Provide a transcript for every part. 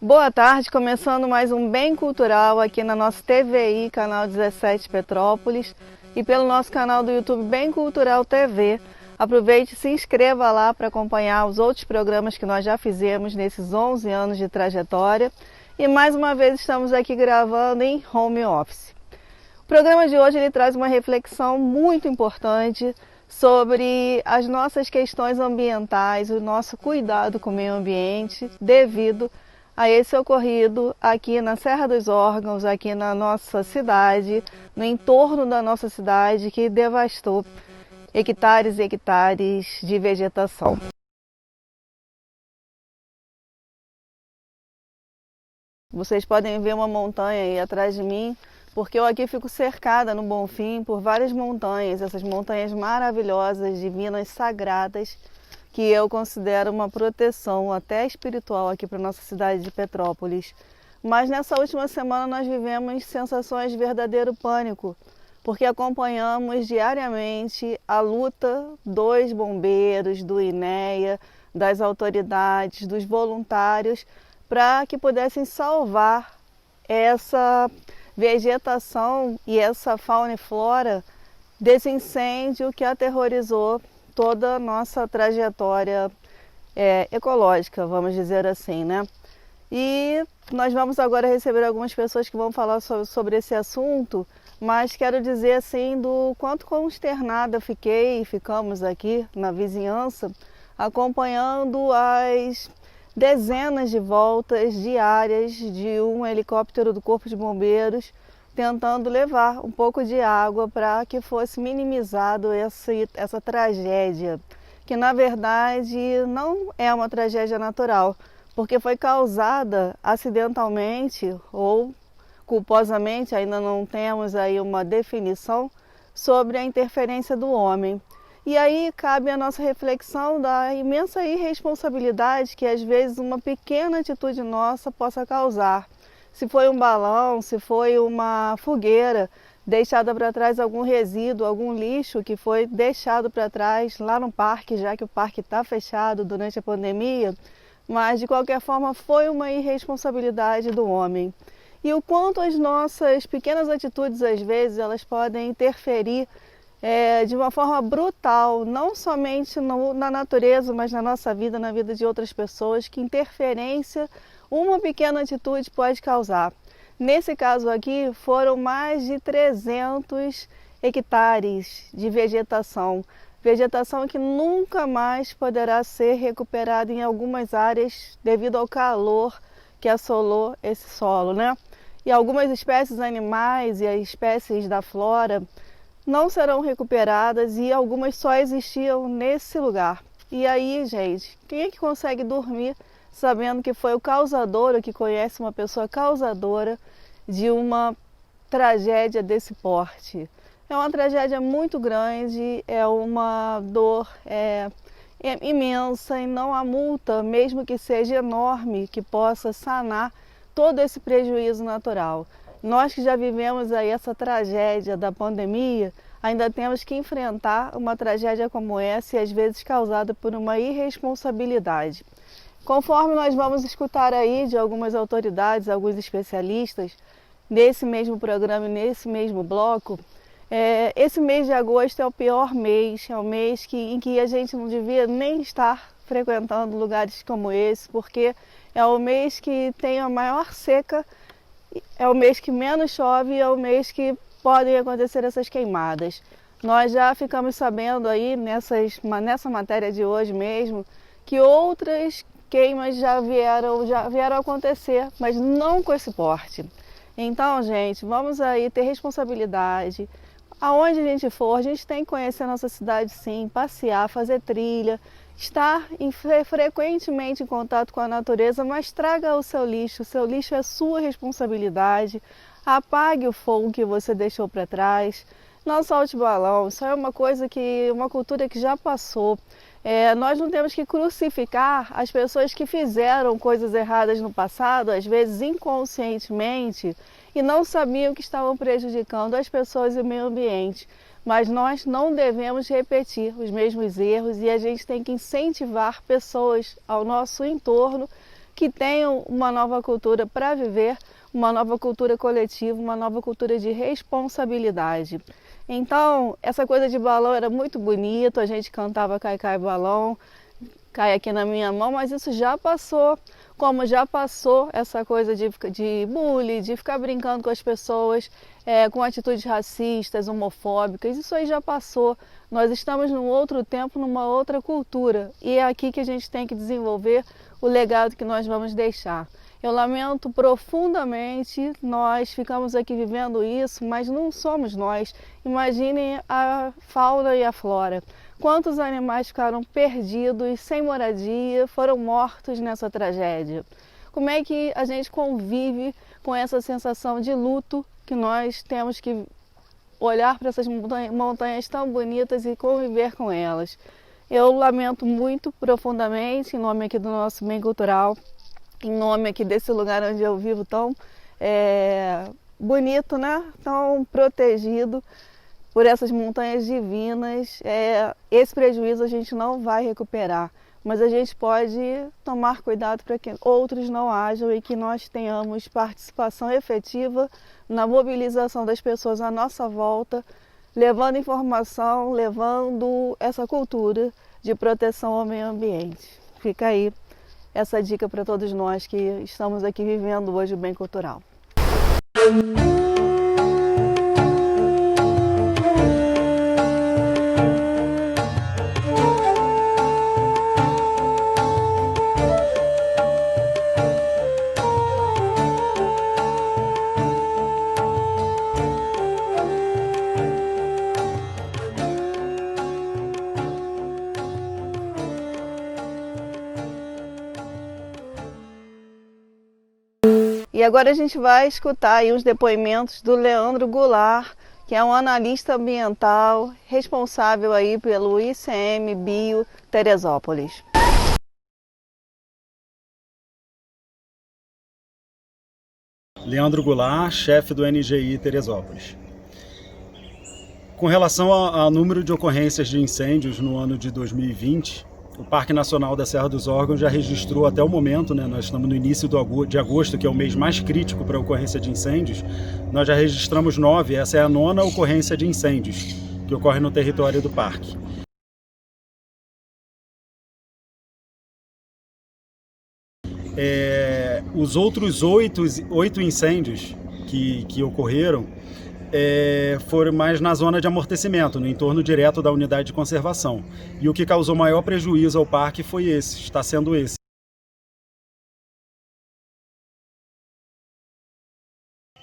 Boa tarde, começando mais um Bem Cultural aqui na nossa TVI, canal 17 Petrópolis, e pelo nosso canal do YouTube Bem Cultural TV. Aproveite e se inscreva lá para acompanhar os outros programas que nós já fizemos nesses 11 anos de trajetória. E mais uma vez estamos aqui gravando em home office. O programa de hoje ele traz uma reflexão muito importante sobre as nossas questões ambientais, o nosso cuidado com o meio ambiente devido a esse ocorrido aqui na Serra dos Órgãos, aqui na nossa cidade, no entorno da nossa cidade, que devastou hectares e hectares de vegetação. Vocês podem ver uma montanha aí atrás de mim, porque eu aqui fico cercada no Bonfim por várias montanhas, essas montanhas maravilhosas, divinas, sagradas, que eu considero uma proteção até espiritual aqui para a nossa cidade de Petrópolis. Mas nessa última semana nós vivemos sensações de verdadeiro pânico, porque acompanhamos diariamente a luta dos bombeiros, do INEA, das autoridades, dos voluntários, para que pudessem salvar essa vegetação e essa fauna e flora desse incêndio que aterrorizou toda a nossa trajetória ecológica, vamos dizer assim, né? E nós vamos agora receber algumas pessoas que vão falar sobre esse assunto, mas quero dizer assim do quanto consternada ficamos aqui na vizinhança, acompanhando as dezenas de voltas diárias de um helicóptero do Corpo de Bombeiros tentando levar um pouco de água para que fosse minimizado essa tragédia, que na verdade não é uma tragédia natural, porque foi causada acidentalmente ou culposamente, ainda não temos aí uma definição sobre a interferência do homem. E aí cabe a nossa reflexão da imensa irresponsabilidade que às vezes uma pequena atitude nossa possa causar. Se foi um balão, se foi uma fogueira, deixada para trás algum resíduo, algum lixo que foi deixado para trás lá no parque, já que o parque está fechado durante a pandemia, mas de qualquer forma foi uma irresponsabilidade do homem. E o quanto as nossas pequenas atitudes, às vezes, elas podem interferir de uma forma brutal, não somente na natureza, mas na nossa vida, na vida de outras pessoas, que interferência uma pequena atitude pode causar. Nesse caso aqui, foram mais de 300 hectares de vegetação. Vegetação que nunca mais poderá ser recuperada em algumas áreas devido ao calor que assolou esse solo, né? E algumas espécies animais e as espécies da flora não serão recuperadas e algumas só existiam nesse lugar. E aí, gente, quem é que consegue dormir sabendo que foi o causador, ou que conhece uma pessoa causadora de uma tragédia desse porte? É uma tragédia muito grande, é uma dor imensa e não há multa, mesmo que seja enorme, que possa sanar todo esse prejuízo natural. Nós que já vivemos aí essa tragédia da pandemia, ainda temos que enfrentar uma tragédia como essa e às vezes causada por uma irresponsabilidade. Conforme nós vamos escutar aí de algumas autoridades, alguns especialistas, nesse mesmo programa e nesse mesmo bloco, esse mês de agosto é o pior mês, é o mês em que a gente não devia nem estar frequentando lugares como esse, porque é o mês que tem a maior seca, é o mês que menos chove e é o mês que podem acontecer essas queimadas. Nós já ficamos sabendo aí nessa matéria de hoje mesmo que outras queimas já vieram a acontecer, mas não com esse porte. Então, gente, vamos aí ter responsabilidade. Aonde a gente for, a gente tem que conhecer a nossa cidade sim, passear, fazer trilha, estar frequentemente em contato com a natureza, mas traga o seu lixo é sua responsabilidade. Apague o fogo que você deixou para trás, não solte balão, isso é uma cultura que já passou. Nós não temos que crucificar as pessoas que fizeram coisas erradas no passado, às vezes inconscientemente, e não sabiam que estavam prejudicando as pessoas e o meio ambiente. Mas nós não devemos repetir os mesmos erros e a gente tem que incentivar pessoas ao nosso entorno que tenham uma nova cultura para viver, uma nova cultura coletiva, uma nova cultura de responsabilidade. Então, essa coisa de balão era muito bonito, a gente cantava Cai Cai Balão, cai aqui na minha mão, mas isso já passou, como já passou essa coisa de bullying, de ficar brincando com as pessoas, com atitudes racistas, homofóbicas, isso aí já passou. Nós estamos num outro tempo, numa outra cultura, e é aqui que a gente tem que desenvolver o legado que nós vamos deixar. Eu lamento profundamente, nós ficamos aqui vivendo isso, mas não somos nós. Imaginem a fauna e a flora. Quantos animais ficaram perdidos, sem moradia, foram mortos nessa tragédia? Como é que a gente convive com essa sensação de luto que nós temos que olhar para essas montanhas tão bonitas e conviver com elas? Eu lamento muito profundamente, em nome aqui do nosso bem cultural, em nome aqui desse lugar onde eu vivo tão bonito, né? Tão protegido por essas montanhas divinas. Esse prejuízo a gente não vai recuperar, mas a gente pode tomar cuidado para que outros não hajam e que nós tenhamos participação efetiva na mobilização das pessoas à nossa volta, levando informação, levando essa cultura de proteção ao meio ambiente. Fica aí essa dica para todos nós que estamos aqui vivendo hoje o bem cultural. E agora a gente vai escutar aí os depoimentos do Leandro Goulart, que é um analista ambiental responsável aí pelo ICMBio Teresópolis. Leandro Goulart, chefe do NGI Teresópolis. Com relação ao número de ocorrências de incêndios no ano de 2020, o Parque Nacional da Serra dos Órgãos já registrou até o momento, né, nós estamos no início de agosto, que é o mês mais crítico para a ocorrência de incêndios, nós já registramos 9, essa é a 9ª ocorrência de incêndios que ocorre no território do parque. Os outros 8 incêndios que ocorreram foram mais na zona de amortecimento, no entorno direto da unidade de conservação. E o que causou maior prejuízo ao parque foi esse, está sendo esse.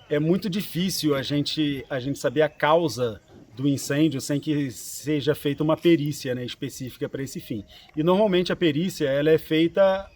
É muito difícil a gente saber a causa do incêndio sem que seja feita uma perícia, né, específica para esse fim. E normalmente a perícia ela é feita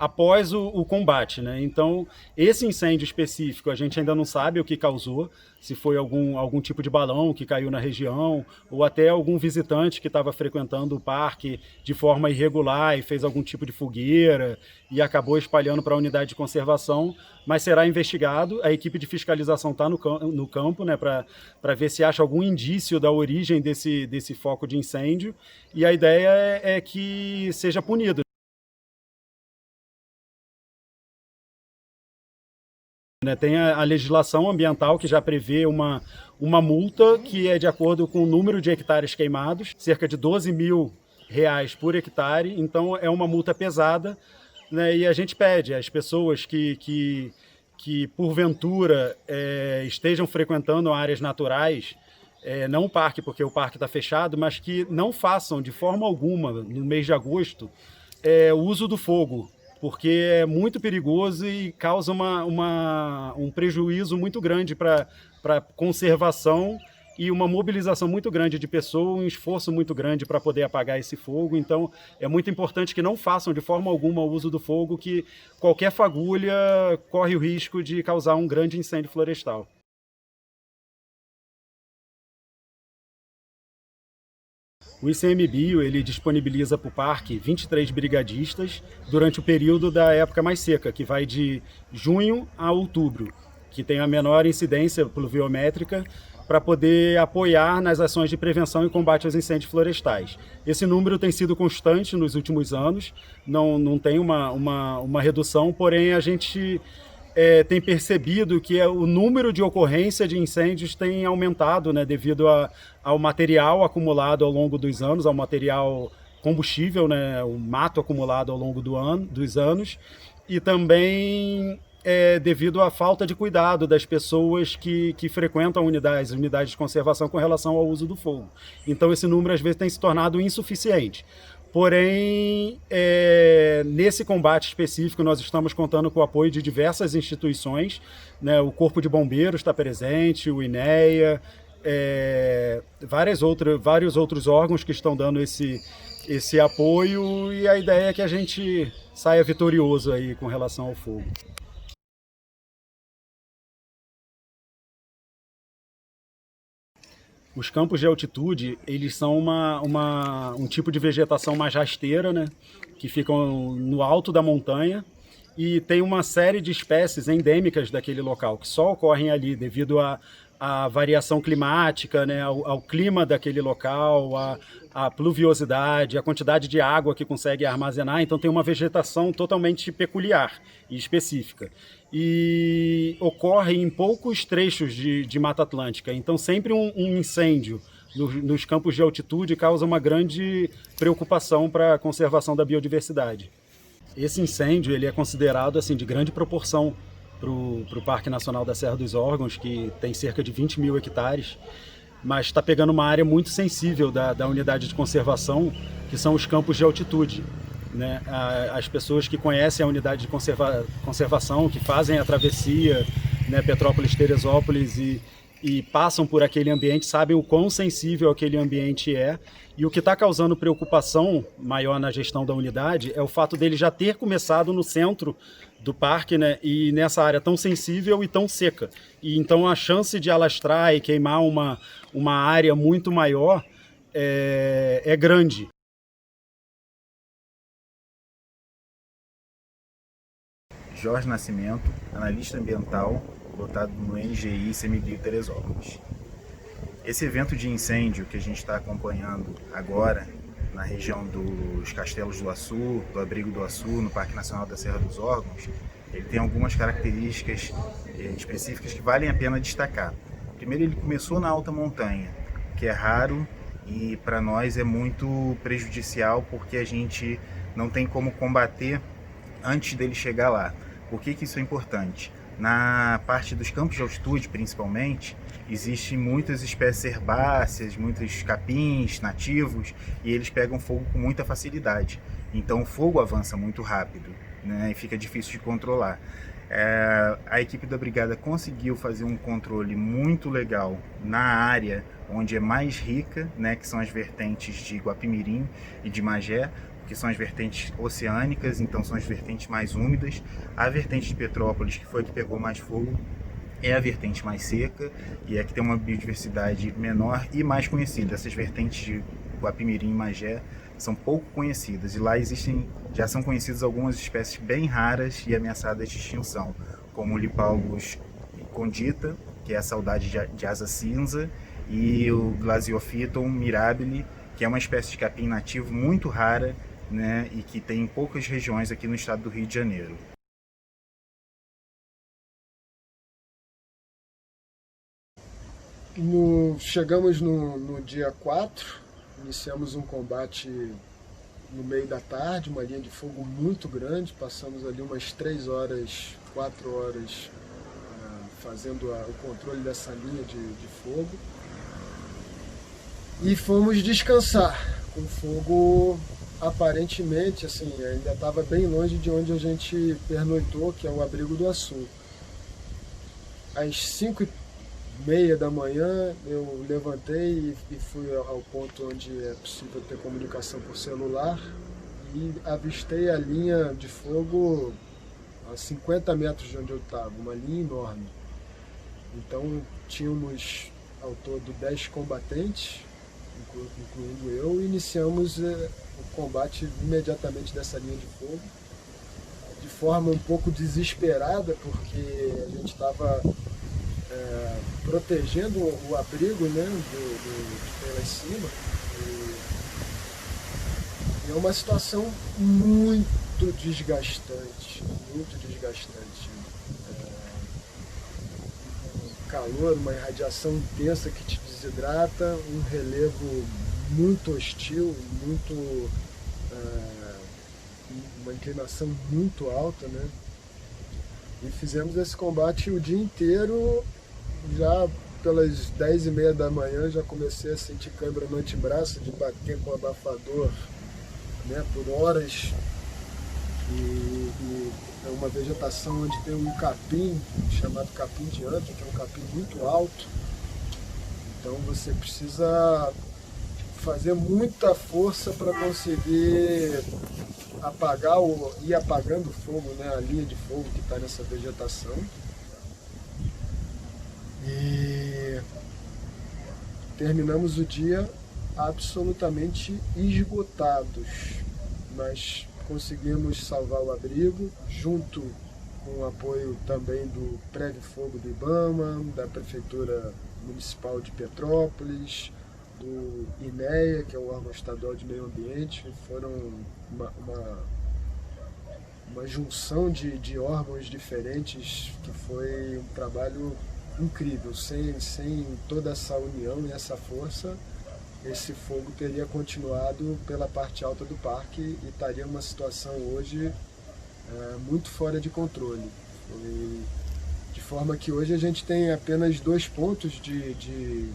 após o combate, né? Então, esse incêndio específico a gente ainda não sabe o que causou, se foi algum tipo de balão que caiu na região, ou até algum visitante que estava frequentando o parque de forma irregular e fez algum tipo de fogueira e acabou espalhando para a unidade de conservação, mas será investigado. A equipe de fiscalização está no campo, né, para ver se acha algum indício da origem desse foco de incêndio, e a ideia é que seja punido. Tem a legislação ambiental que já prevê uma multa que é de acordo com o número de hectares queimados, cerca de R$12.000 por hectare, então é uma multa pesada, né? E a gente pede às pessoas que porventura estejam frequentando áreas naturais, não o parque, porque o parque está fechado, mas que não façam de forma alguma, no mês de agosto, o uso do fogo, porque é muito perigoso e causa um prejuízo muito grande para a conservação e uma mobilização muito grande de pessoas, um esforço muito grande para poder apagar esse fogo. Então, é muito importante que não façam de forma alguma o uso do fogo, que qualquer fagulha corre o risco de causar um grande incêndio florestal. O ICMBio ele disponibiliza para o parque 23 brigadistas durante o período da época mais seca, que vai de junho a outubro, que tem a menor incidência pluviométrica para poder apoiar nas ações de prevenção e combate aos incêndios florestais. Esse número tem sido constante nos últimos anos, não tem uma redução, porém a gente tem percebido que o número de ocorrência de incêndios tem aumentado, né, devido ao material acumulado ao longo dos anos, ao material combustível, né, o mato acumulado ao longo dos anos, e também devido à falta de cuidado das pessoas que frequentam unidades de conservação com relação ao uso do fogo. Então esse número às vezes tem se tornado insuficiente. Porém, nesse combate específico, nós estamos contando com o apoio de diversas instituições, né? O Corpo de Bombeiros está presente, o INEA, vários outros órgãos que estão dando esse apoio, e a ideia é que a gente saia vitorioso aí com relação ao fogo. Os campos de altitude, eles são um tipo de vegetação mais rasteira, né, que ficam no alto da montanha, e tem uma série de espécies endêmicas daquele local, que só ocorrem ali devido à variação climática, né, ao clima daquele local, à pluviosidade, à quantidade de água que consegue armazenar. Então tem uma vegetação totalmente peculiar e específica. E ocorre em poucos trechos de Mata Atlântica. Então sempre um incêndio nos campos de altitude causa uma grande preocupação para a conservação da biodiversidade. Esse incêndio ele é considerado assim, de grande proporção para o Parque Nacional da Serra dos Órgãos, que tem cerca de 20 mil hectares, mas está pegando uma área muito sensível da unidade de conservação, que são os campos de altitude. Né? As pessoas que conhecem a unidade de conservação, que fazem a travessia, né, Petrópolis-Teresópolis e passam por aquele ambiente, sabem o quão sensível aquele ambiente é. E o que está causando preocupação maior na gestão da unidade é o fato dele já ter começado no centro do parque, né, e nessa área tão sensível e tão seca. E então a chance de alastrar e queimar uma área muito maior é grande. Jorge Nascimento, analista ambiental, lotado no NGI ICMBio Teresópolis. Esse evento de incêndio que a gente está acompanhando agora, na região dos Castelos do Açu, do Abrigo do Açu, no Parque Nacional da Serra dos Órgãos, ele tem algumas características específicas que valem a pena destacar. Primeiro, ele começou na alta montanha, que é raro e para nós é muito prejudicial porque a gente não tem como combater antes dele chegar lá. Por que isso é importante? Na parte dos campos de altitude, principalmente, existem muitas espécies herbáceas, muitos capins nativos, e eles pegam fogo com muita facilidade. Então o fogo avança muito rápido, né, e fica difícil de controlar. A equipe da brigada conseguiu fazer um controle muito legal na área onde é mais rica, né, que são as vertentes de Guapimirim e de Magé, que são as vertentes oceânicas, então são as vertentes mais úmidas. A vertente de Petrópolis, que foi a que pegou mais fogo, é a vertente mais seca e é que tem uma biodiversidade menor e mais conhecida. Essas vertentes de Guapimirim e Magé são pouco conhecidas e lá já são conhecidas algumas espécies bem raras e ameaçadas de extinção, como o Lipalgus condita, que é a saudade de asa cinza, e o Glasiophyton mirabile, que é uma espécie de capim nativo muito rara, né, e que tem em poucas regiões aqui no estado do Rio de Janeiro. Chegamos no dia 4, iniciamos um combate no meio da tarde, uma linha de fogo muito grande, passamos ali umas 3 horas, 4 horas fazendo o controle dessa linha de fogo. E fomos descansar, com com fogo aparentemente assim, ainda estava bem longe de onde a gente pernoitou, que é o Abrigo do Açu. Às 5h30 da manhã eu levantei e fui ao ponto onde é possível ter comunicação por celular e avistei a linha de fogo a 50 metros de onde eu estava, uma linha enorme. Então tínhamos ao todo 10 combatentes, incluindo eu, e iniciamos o combate imediatamente dessa linha de fogo, de forma um pouco desesperada, porque a gente estava protegendo o abrigo, né, de ter lá em cima. E é uma situação muito desgastante, muito desgastante. Um calor, uma irradiação intensa que te desidrata, um relevo muito hostil, uma inclinação muito alta, né? E fizemos esse combate o dia inteiro. Já pelas 10h30 da manhã já comecei a sentir câimbra no antebraço, de bater com o abafador, né, por horas. E é uma vegetação onde tem um capim, chamado capim de antro, que é um capim muito alto. Então você precisa fazer muita força para conseguir ir apagando o fogo, né, a linha de fogo que está nessa vegetação. E terminamos o dia absolutamente esgotados, mas conseguimos salvar o abrigo, junto com o apoio também do Prévio Fogo do IBAMA, da Prefeitura Municipal de Petrópolis, do INEA, que é o órgão estadual de meio ambiente. Foram uma junção de órgãos diferentes, que foi um trabalho incrível. Sem toda essa união e essa força, esse fogo teria continuado pela parte alta do parque e estaria uma situação hoje muito fora de controle. De forma que hoje a gente tem apenas 2 pontos de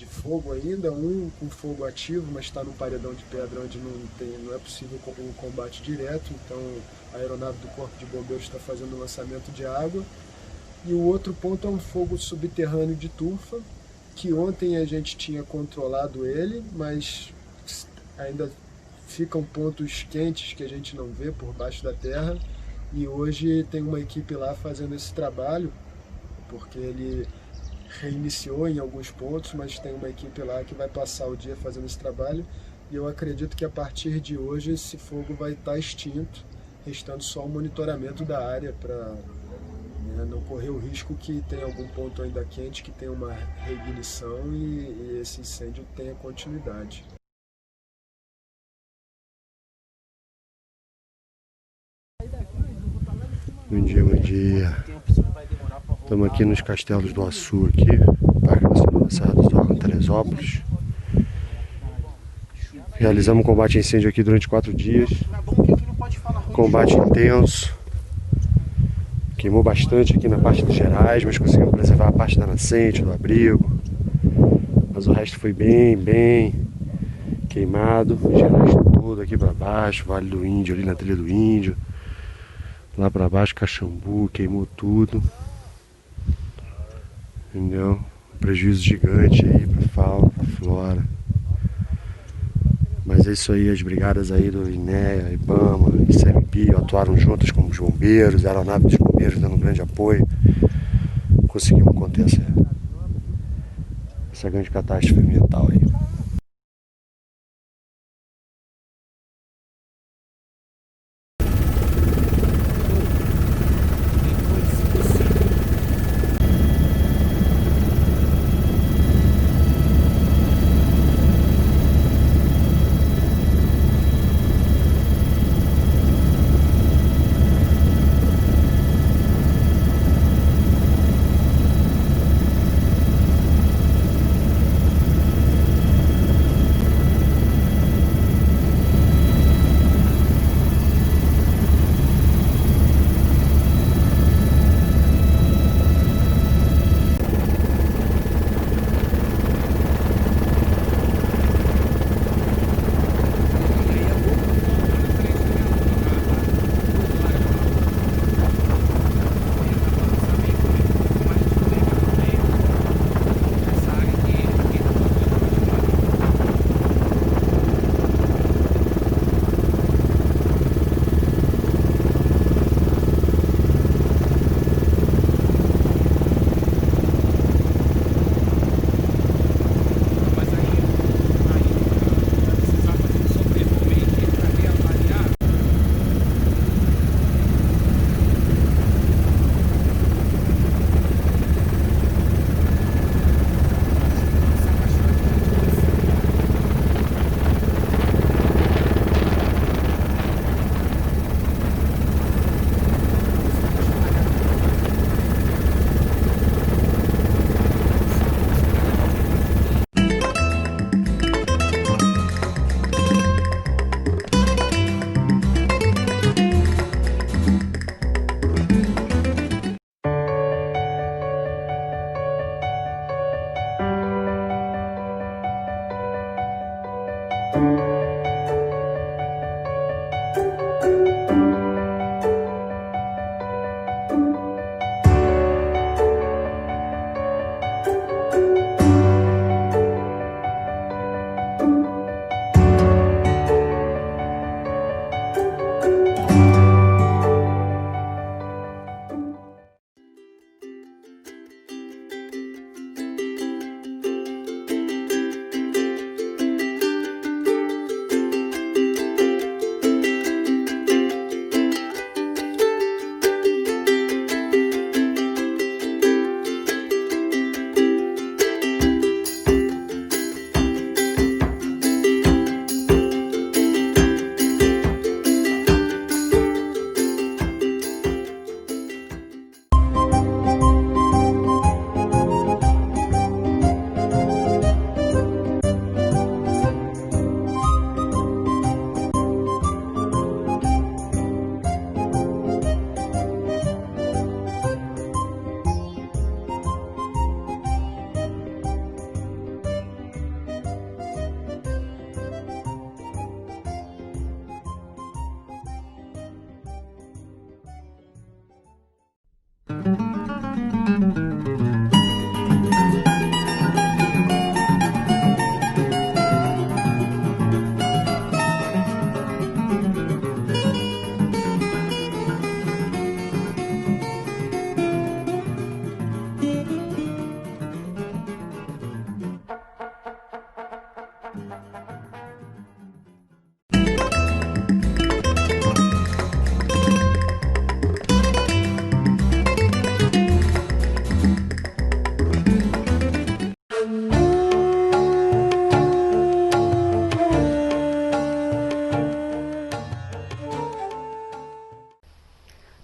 fogo ainda, um com fogo ativo, mas está num paredão de pedra onde não é possível o combate direto, então a aeronave do Corpo de Bombeiros está fazendo o lançamento de água. E o outro ponto é um fogo subterrâneo de tufa, que ontem a gente tinha controlado ele, mas ainda ficam pontos quentes que a gente não vê por baixo da terra. E hoje tem uma equipe lá fazendo esse trabalho, porque ele reiniciou em alguns pontos, mas tem uma equipe lá que vai passar o dia fazendo esse trabalho. E eu acredito que a partir de hoje esse fogo vai estar extinto, restando só o monitoramento da área para não correr o risco que tem algum ponto ainda quente, que tem uma reignição e esse incêndio tenha continuidade. Bom dia. Estamos aqui nos Castelos do Açu, Parque Nacional da Serra dos Órgãos, Teresópolis. Realizamos um combate a incêndio aqui durante 4 dias. Combate intenso. Queimou bastante aqui na parte dos gerais, mas conseguimos preservar a parte da nascente, do abrigo. Mas o resto foi bem queimado. Os gerais todo aqui para baixo, Vale do Índio, ali na Trilha do Índio. Lá para baixo, Caxambu, queimou tudo. Entendeu? Um prejuízo gigante aí para fauna, para flora. Mas é isso aí, as brigadas aí do INEA, IBAMA, ICMBio atuaram juntas com os bombeiros, a aeronave dos bombeiros dando um grande apoio. Conseguimos conter essa grande catástrofe ambiental aí.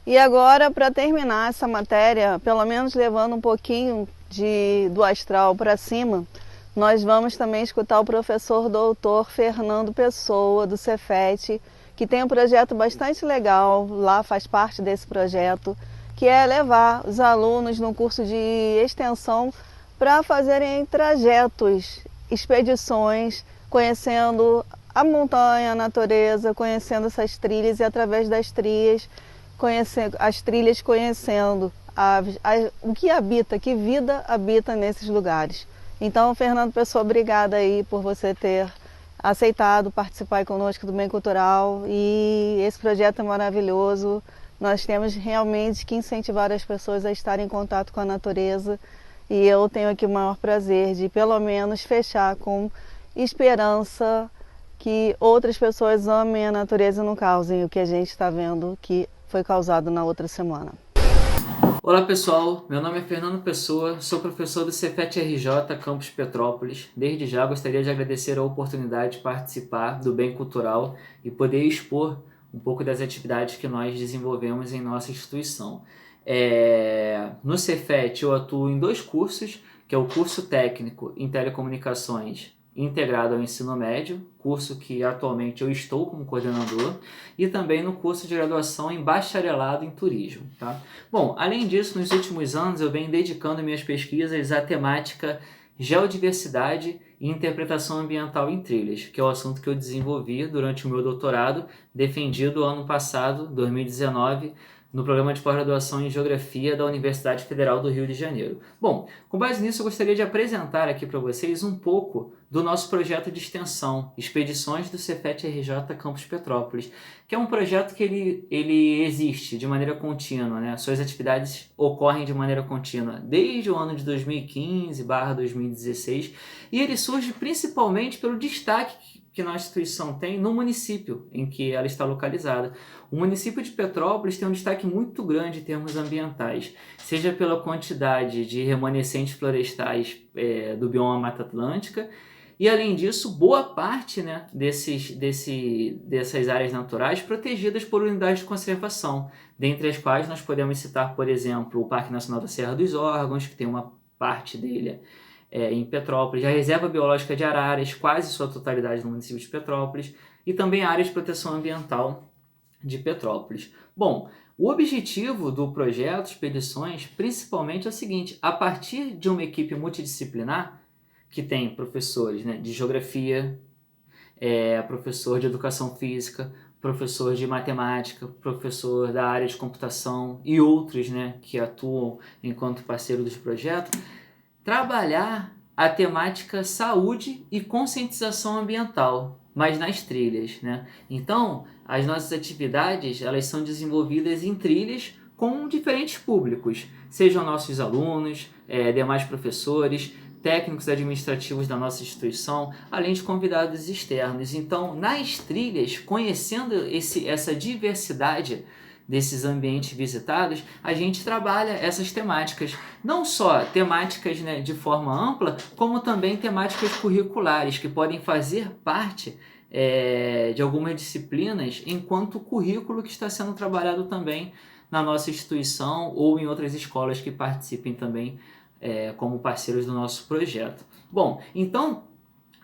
E agora, para terminar essa matéria, pelo menos levando um pouquinho do astral para cima, nós vamos também escutar o professor doutor Fernando Pessoa, do Cefet, que tem um projeto bastante legal, lá faz parte desse projeto, que é levar os alunos no curso de extensão para fazerem trajetos, expedições, conhecendo a montanha, a natureza, conhecendo essas trilhas e através das trilhas, conhecendo o que habita, que vida habita nesses lugares. Então, Fernando Pessoa, obrigada aí por você ter aceitado participar conosco do Bem Cultural, e esse projeto é maravilhoso. Nós temos realmente que incentivar as pessoas a estarem em contato com a natureza, e eu tenho aqui o maior prazer de pelo menos fechar com esperança que outras pessoas amem a natureza e não causem o que a gente está vendo que foi causado na outra semana. Olá pessoal, meu nome é Fernando Pessoa, sou professor do Cefet RJ Campus Petrópolis. Desde já gostaria de agradecer a oportunidade de participar do Bem Cultural e poder expor um pouco das atividades que nós desenvolvemos em nossa instituição. No Cefet eu atuo em 2 cursos, que é o curso técnico em telecomunicações integrado ao ensino médio, curso que atualmente eu estou como coordenador, e também no curso de graduação em bacharelado em turismo. Tá? Bom, além disso, nos últimos anos eu venho dedicando minhas pesquisas à temática geodiversidade e interpretação ambiental em trilhas, que é o assunto que eu desenvolvi durante o meu doutorado, defendido ano passado, 2019, no programa de pós-graduação em Geografia da Universidade Federal do Rio de Janeiro. Bom, com base nisso eu gostaria de apresentar aqui para vocês um pouco do nosso projeto de extensão, Expedições do Cefet RJ Campus Petrópolis, que é um projeto que ele existe de maneira contínua, né? Suas atividades ocorrem de maneira contínua desde o ano de 2015/2016, e ele surge principalmente pelo destaque que nossa instituição tem no município em que ela está localizada. O município de Petrópolis tem um destaque muito grande em termos ambientais, seja pela quantidade de remanescentes florestais do bioma Mata Atlântica, e além disso, boa parte, né, dessas áreas naturais protegidas por unidades de conservação, dentre as quais nós podemos citar, por exemplo, o Parque Nacional da Serra dos Órgãos, que tem uma parte dele em Petrópolis, a Reserva Biológica de Araras, quase sua totalidade no município de Petrópolis, e também a área de proteção ambiental de Petrópolis. Bom, o objetivo do projeto Expedições, principalmente, é o seguinte: a partir de uma equipe multidisciplinar, que tem professores, né, de geografia, professor de educação física, professor de matemática, professor da área de computação e outros, né, que atuam enquanto parceiro dos projetos, trabalhar a temática saúde e conscientização ambiental, mas nas trilhas, né? Então, as nossas atividades, elas são desenvolvidas em trilhas com diferentes públicos, sejam nossos alunos, demais professores, técnicos administrativos da nossa instituição, além de convidados externos. Então, nas trilhas, conhecendo essa diversidade desses ambientes visitados, a gente trabalha essas temáticas, não só temáticas, né, de forma ampla, como também temáticas curriculares, que podem fazer parte de algumas disciplinas enquanto currículo que está sendo trabalhado também na nossa instituição ou em outras escolas que participem também como parceiros do nosso projeto. Bom, então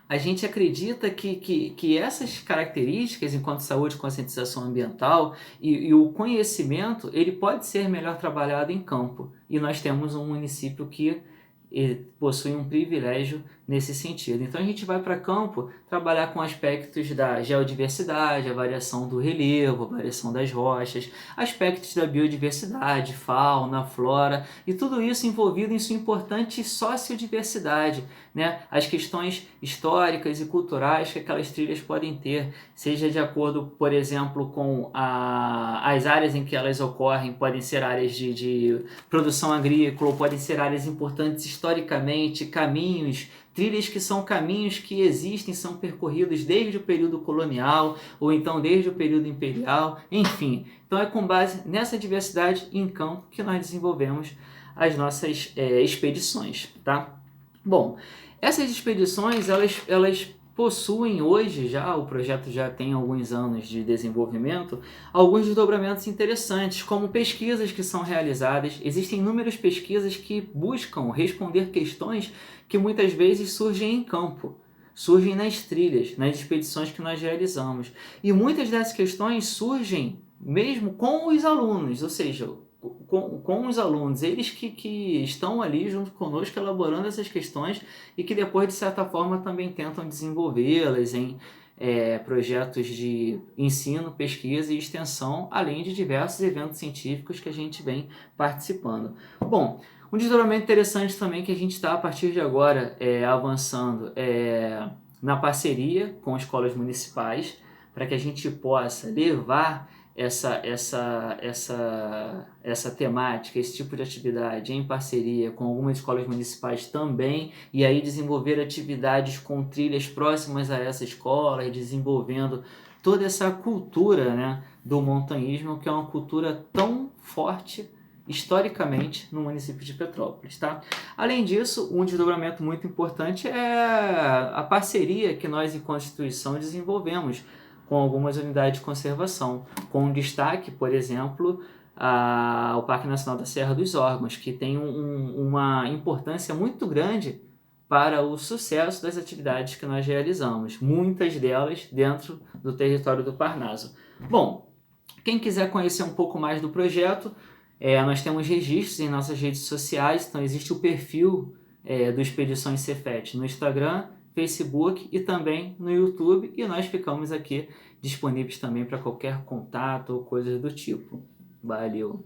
a gente acredita que essas características enquanto saúde e conscientização ambiental e o conhecimento, ele pode ser melhor trabalhado em campo. E nós temos um município que possui um privilégio nesse sentido. Então a gente vai para campo trabalhar com aspectos da geodiversidade, a variação do relevo, a variação das rochas, aspectos da biodiversidade, fauna, flora, e tudo isso envolvido em sua importante sociodiversidade, né? As questões históricas e culturais que aquelas trilhas podem ter, seja de acordo, por exemplo, com as áreas em que elas ocorrem, podem ser áreas de produção agrícola, podem ser áreas importantes historicamente, caminhos, trilhas que são caminhos que existem, são percorridos desde o período colonial ou então desde o período imperial, enfim. Então é com base nessa diversidade em campo que nós desenvolvemos as nossas expedições, tá? Bom, essas expedições, elas possuem hoje já, o projeto já tem alguns anos de desenvolvimento, alguns desdobramentos interessantes, como pesquisas que são realizadas. Existem inúmeras pesquisas que buscam responder questões que muitas vezes surgem em campo, surgem nas trilhas, nas expedições que nós realizamos. E muitas dessas questões surgem mesmo com os alunos, ou seja, com os alunos, eles que estão ali junto conosco elaborando essas questões e que depois, de certa forma, também tentam desenvolvê-las em projetos de ensino, pesquisa e extensão, além de diversos eventos científicos que a gente vem participando. Bom, um desdobramento interessante também que a gente está, a partir de agora, avançando na parceria com escolas municipais, para que a gente possa levar essa temática, esse tipo de atividade em parceria com algumas escolas municipais também, e aí desenvolver atividades com trilhas próximas a essa escola, e desenvolvendo toda essa cultura, né, do montanhismo, que é uma cultura tão forte historicamente no município de Petrópolis, tá? Além disso, um desdobramento muito importante é a parceria que nós, enquanto instituição, desenvolvemos com algumas unidades de conservação, com destaque, por exemplo, ao Parque Nacional da Serra dos Órgãos, que tem uma importância muito grande para o sucesso das atividades que nós realizamos, muitas delas dentro do território do Parnaso. Bom, quem quiser conhecer um pouco mais do projeto, nós temos registros em nossas redes sociais, então existe o perfil do Expedições Cefet no Instagram, Facebook e também no YouTube, e nós ficamos aqui disponíveis também para qualquer contato ou coisas do tipo. Valeu!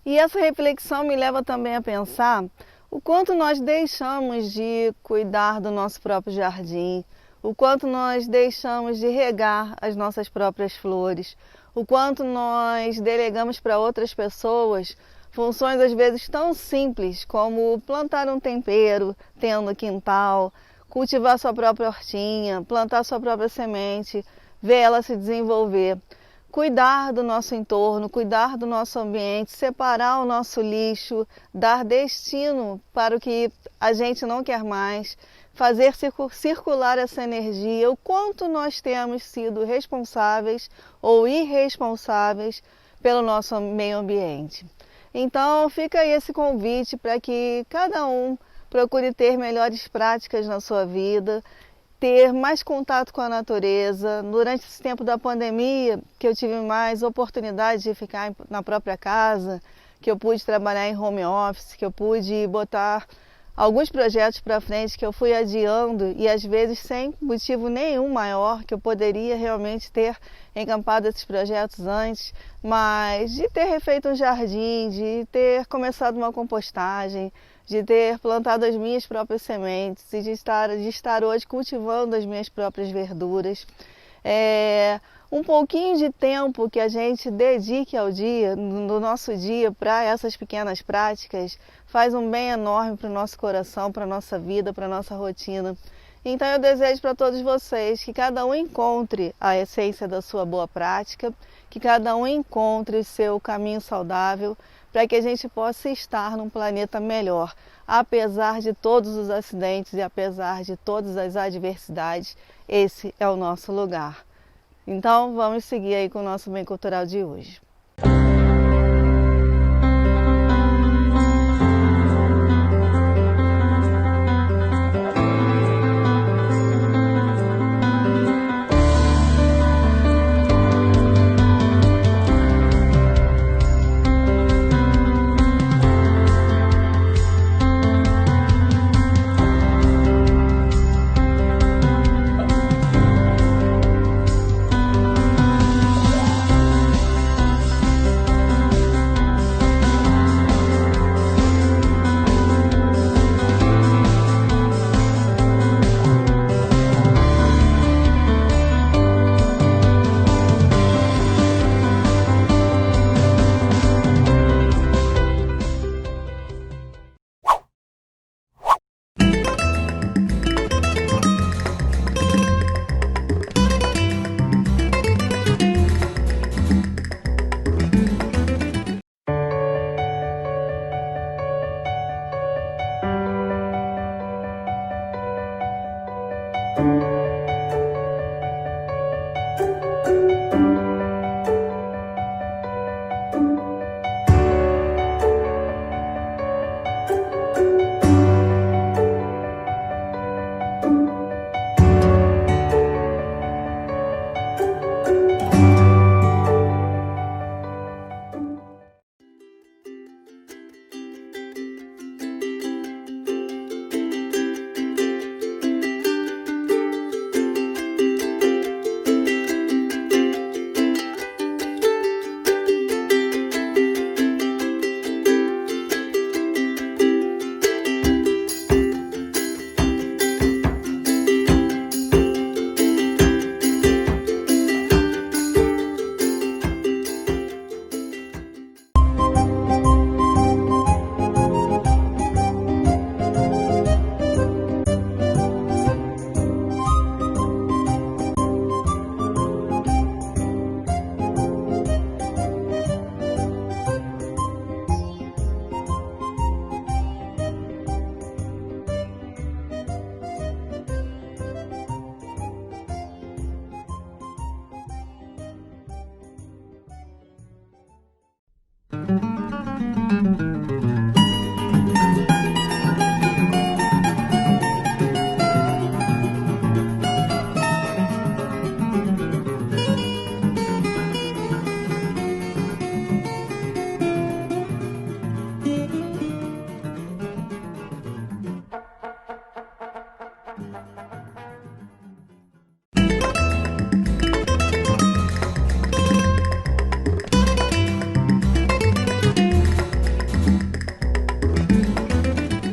E essa reflexão me leva também a pensar o quanto nós deixamos de cuidar do nosso próprio jardim, o quanto nós deixamos de regar as nossas próprias flores, o quanto nós delegamos para outras pessoas funções às vezes tão simples como plantar um tempero, tendo quintal, cultivar sua própria hortinha, plantar sua própria semente, ver ela se desenvolver. Cuidar do nosso entorno, cuidar do nosso ambiente, separar o nosso lixo, dar destino para o que a gente não quer mais, fazer circular essa energia, o quanto nós temos sido responsáveis ou irresponsáveis pelo nosso meio ambiente. Então fica aí esse convite para que cada um procure ter melhores práticas na sua vida, ter mais contato com a natureza. Durante esse tempo da pandemia, que eu tive mais oportunidade de ficar na própria casa, que eu pude trabalhar em home office, que eu pude botar alguns projetos para frente que eu fui adiando e às vezes sem motivo nenhum maior, que eu poderia realmente ter encampado esses projetos antes, mas de ter refeito um jardim, de ter começado uma compostagem, de ter plantado as minhas próprias sementes e de estar hoje cultivando as minhas próprias verduras. um pouquinho de tempo que a gente dedique ao dia, no nosso dia, para essas pequenas práticas, faz um bem enorme para o nosso coração, para a nossa vida, para a nossa rotina. Então eu desejo para todos vocês que cada um encontre a essência da sua boa prática, que cada um encontre o seu caminho saudável, para que a gente possa estar num planeta melhor, apesar de todos os acidentes e apesar de todas as adversidades, esse é o nosso lugar. Então vamos seguir aí com o nosso Bem Cultural de hoje.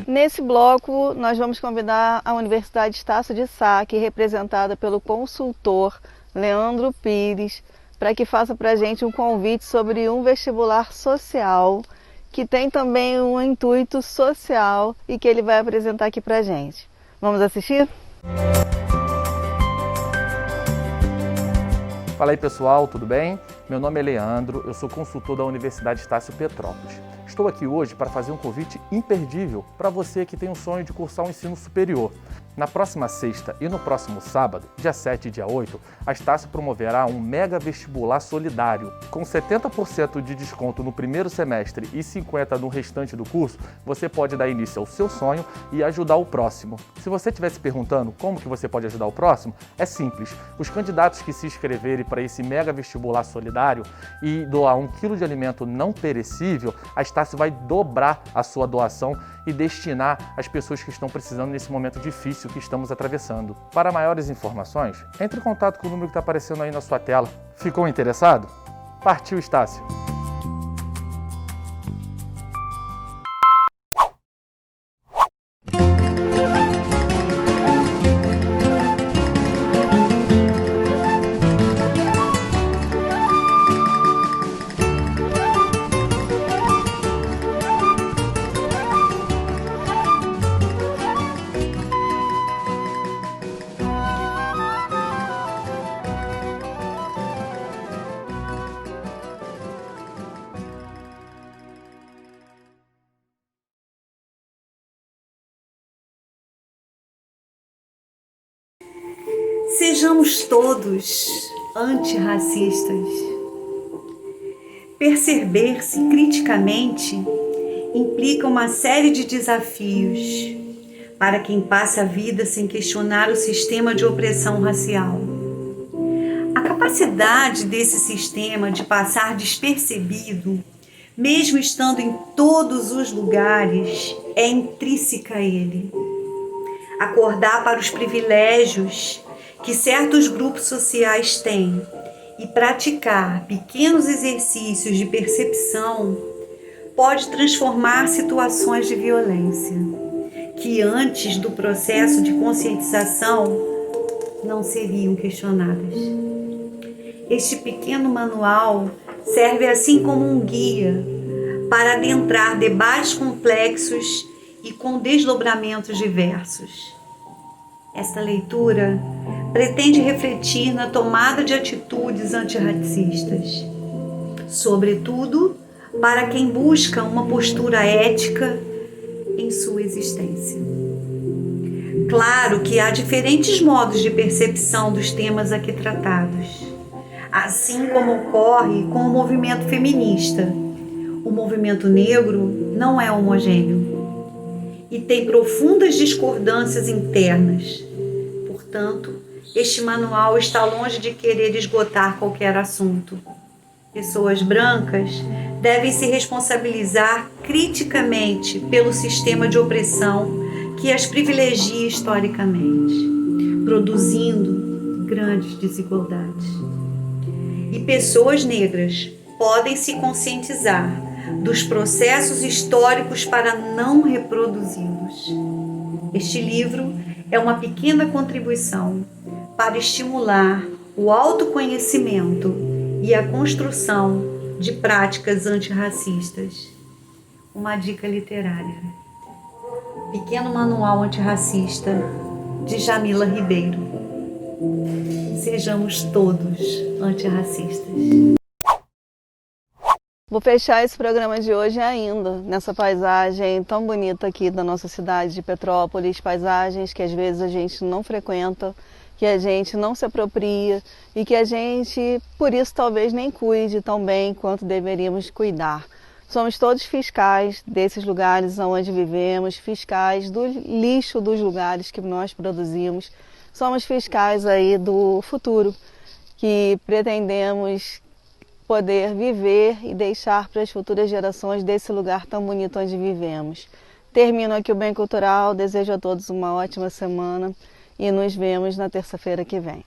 Nesse bloco, nós vamos convidar a Universidade Estácio de Sá, aqui representada pelo consultor Leandro Pires, para que faça para a gente um convite sobre um vestibular social, que tem também um intuito social e que ele vai apresentar aqui para a gente. Vamos assistir? Fala aí pessoal, tudo bem? Meu nome é Leandro, eu sou consultor da Universidade Estácio Petrópolis. Estou aqui hoje para fazer um convite imperdível para você que tem um sonho de cursar um ensino superior. Na próxima sexta e no próximo sábado, dia 7 e dia 8, a Estácio promoverá um mega vestibular solidário. Com 70% de desconto no primeiro semestre e 50% no restante do curso, você pode dar início ao seu sonho e ajudar o próximo. Se você estiver se perguntando como que você pode ajudar o próximo, é simples. Os candidatos que se inscreverem para esse mega vestibular solidário e doar 1 quilo de alimento não perecível, a Estácio vai dobrar a sua doação e destinar às pessoas que estão precisando nesse momento difícil que estamos atravessando. Para maiores informações, entre em contato com o número que está aparecendo aí na sua tela. Ficou interessado? Partiu, Estácio! Sejamos todos antirracistas. Perceber-se criticamente implica uma série de desafios para quem passa a vida sem questionar o sistema de opressão racial. A capacidade desse sistema de passar despercebido, mesmo estando em todos os lugares, é intrínseca a ele. Acordar para os privilégios que certos grupos sociais têm e praticar pequenos exercícios de percepção pode transformar situações de violência que antes do processo de conscientização não seriam questionadas. Este pequeno manual serve assim como um guia para adentrar debates complexos e com desdobramentos diversos. Esta leitura pretende refletir na tomada de atitudes antirracistas, sobretudo para quem busca uma postura ética em sua existência. Claro que há diferentes modos de percepção dos temas aqui tratados, assim como ocorre com o movimento feminista. O movimento negro não é homogêneo e tem profundas discordâncias internas. Portanto, este manual está longe de querer esgotar qualquer assunto. Pessoas brancas devem se responsabilizar criticamente pelo sistema de opressão que as privilegia historicamente, produzindo grandes desigualdades. E pessoas negras podem se conscientizar dos processos históricos para não reproduzi-los. Este livro é uma pequena contribuição para estimular o autoconhecimento e a construção de práticas antirracistas. Uma dica literária. Pequeno Manual Antirracista, de Jamila Ribeiro. Sejamos todos antirracistas. Vou fechar esse programa de hoje ainda nessa paisagem tão bonita aqui da nossa cidade de Petrópolis, paisagens que às vezes a gente não frequenta, que a gente não se apropria e que a gente, por isso, talvez nem cuide tão bem quanto deveríamos cuidar. Somos todos fiscais desses lugares onde vivemos, fiscais do lixo dos lugares que nós produzimos, somos fiscais aí do futuro que pretendemos poder viver e deixar para as futuras gerações desse lugar tão bonito onde vivemos. Termino aqui o Bem Cultural, desejo a todos uma ótima semana e nos vemos na terça-feira que vem.